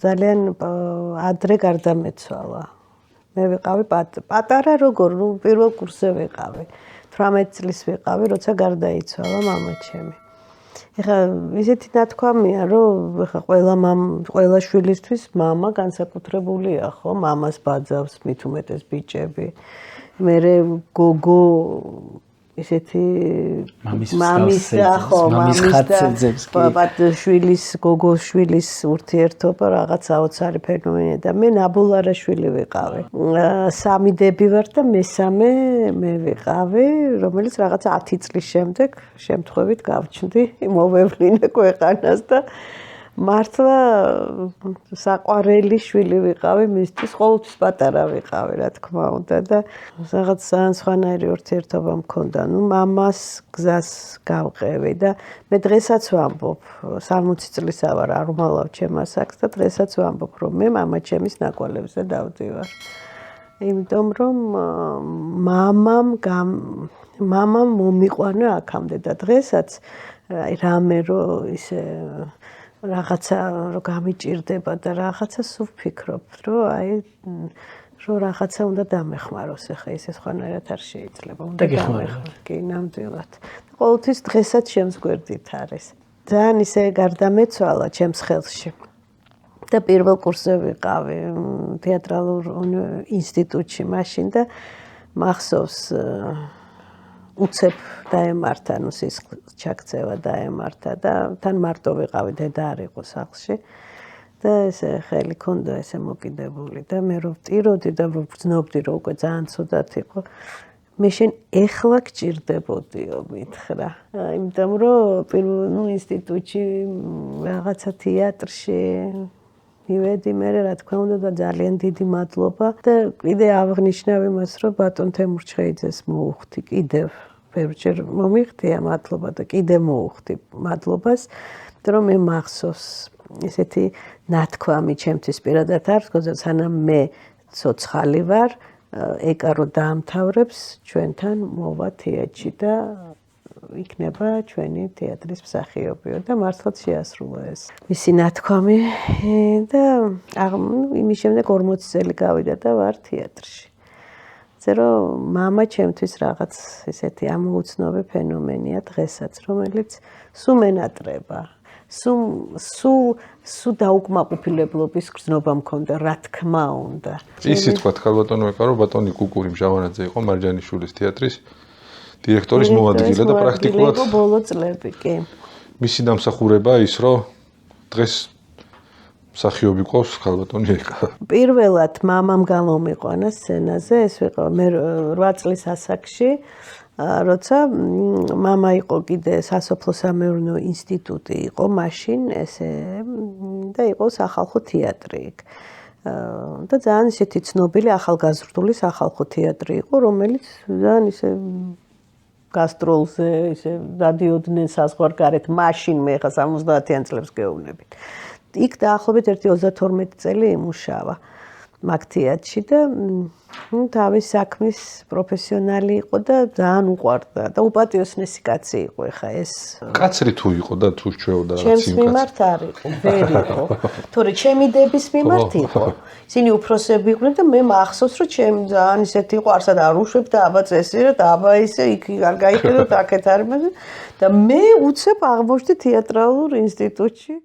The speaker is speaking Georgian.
ძალიან ადრე გარდამეცვალა. მე ვიყავი პატარა როგორ, პირველ კურსზე ვიყავი. 18 წლის ვიყავი, როცა გარდაიცვალა მამა ჩემი. ეხლა ისეთი ნათქვამია, რომ ეხლა ყველა შვილისთვის მამა განსაკუთრებულია, ხო? მამას ბაძავს, მით უმეტეს ბიჭები. მერე გოგო ისეთი მამის გოგოშვილის ურთიერთობა რაღაც აუცარი ფენომენია და მე ნაბულარაშვილი ვიყავი. 3 დები ვარ და მესამე მე ვიყავი, რომელიც რაღაც 10 წლის შემდეგ შემთხვევით გავჩნდი, მოვევლინე ქვეყანას და მართლა საყვარელი შვილი ვიყავი, მისთვის ყოველთვის პატარა ვიყავი, რა თქმა უნდა და რაღაც ძალიან სხვანაირი ურთიერთობა მქონდა. ნუ მამას გზას გავყევი და მე დღესაც ვამბობ, 60 წლისა ვარ, არ ვმალავ ჩემ ასაკს და დღესაც ვამბობ, რომ მე მამა ჩემის ნაკვალებზე დავდივარ. იმიტომ რომ მამამ მომიყვანა აქამდე და დღესაც რამე რომ ისე რაღაცა რომ გამიჭირდება და რაღაცა სულ ვფიქრობ, რომ რომ რაღაცა უნდა დამეხმაროს, ახლა ისე სხვანაირად არ შეიძლება. უნდა დამეხმარო. კი, ნამდვილად. ყოველთვის დღესაც ჩემს გვერდით არის. ძალიან ისე გარდამეცვალა ჩემს ხელში. და პირველ კურსზე ვიყავი თეატრალურ ინსტიტუტში მაშინ და მახსოვს უცებ დაემართა, ნუ სისხლის ჩაქცევა დაემართა და თან მარტო ვიყავი, დედა არ იყო სახლში და ესე ხელი ქონდა ესე მოკიდებული და მე რომ ვტიროდი და ვგრძნობდი რომ უკვე ძალიან ცუდად იყო მე შენ ეხლა გჭირდებოდიო მითხრა. იმიტომ რომ ნუ ინსტიტუტში რაღაცა თეატრში მივედი მე რა თქმა უნდა და ძალიან დიდი მადლობა და კიდე აღნიშნავ იმას რომ ბატონ თემურჩხეიძეს მოუხდი კიდევ ბევრჯერ მომიხდია მადლობა და კიდე მოუხდი მადლობას რომ მე მახსოვს ესეთი ნათქვამი ჩემთვის პირადად არის თქო სანამ მე ცოცხალი ვარ ეკარო დაამთავრებს ჩვენთან მოვა თეატრში და იქნება ჩვენი თეატრის მსახიობიო და მართლაც შეასრულა ეს მისი ნათქვამი და იმის შემდეგ 40 წელი გავიდა და ვარ თეატრში. რომ მამა ჩემთვის რაღაც ესეთი ამოუცნობი ფენომენია დღესაც, რომელიც სულ მენატრება. სულ დაუკმაყოფილებლობის გრძნობა მქონდა, რა თქმა უნდა. ისი თქვა ქალბატონო ეკარო ბატონი კუკური მჟავანაძე იყო მარჯანიშვილის თეატრის დირექტორის მოადგილე და პრაქტიკულად იყო ბოლო წლები, კი. მისი დამსახურება ის რომ დღეს მსახიობი ყავს ქალბატონი ეკა. პირველად მამამ გამომიყვანა სცენაზე, ეს ვიყავ მე 8 წლის ასაკში, როცა მამა იყო კიდე სასოფლო-სამეურნეო ინსტიტუტი იყო მაშინ ესე და იყო სახალხო თეატრი. და ძალიან ისეთი ცნობილი ახალგაზრდული სახალხო თეატრი იყო, რომელიც ძალიან ისე გასტროლზე ისე დადიოდნენ საზღვარგარეთ მაშინ მე ხა 70-იან წლებს გეუბნებით. იქ დაახლოებით 32 წელი იმუშავა მაგ თეატრში და თავის საქმის პროფესიონალი იყო და ძალიან უყვარდა და უპატიოსნესი კაცი იყო ხა ეს კაცრი თუ იყო და თუ ჩვეოდა რაღაც იმ კაცი ჩემს მიმართ არ იყო ვერ იყო თორე ჩემი დების მიმართ იყო ისინი უფროსები იყვნენ და მე მახსოვს რომ ჩემი ძალიან ისეთი იყო არსად არ უშვებ და აბა წესიერად აბა ისე იქ არ გაიხედოთ აქეთ არ და მე უცებ აღმოჩნდი თეატრალურ ინსტიტუტში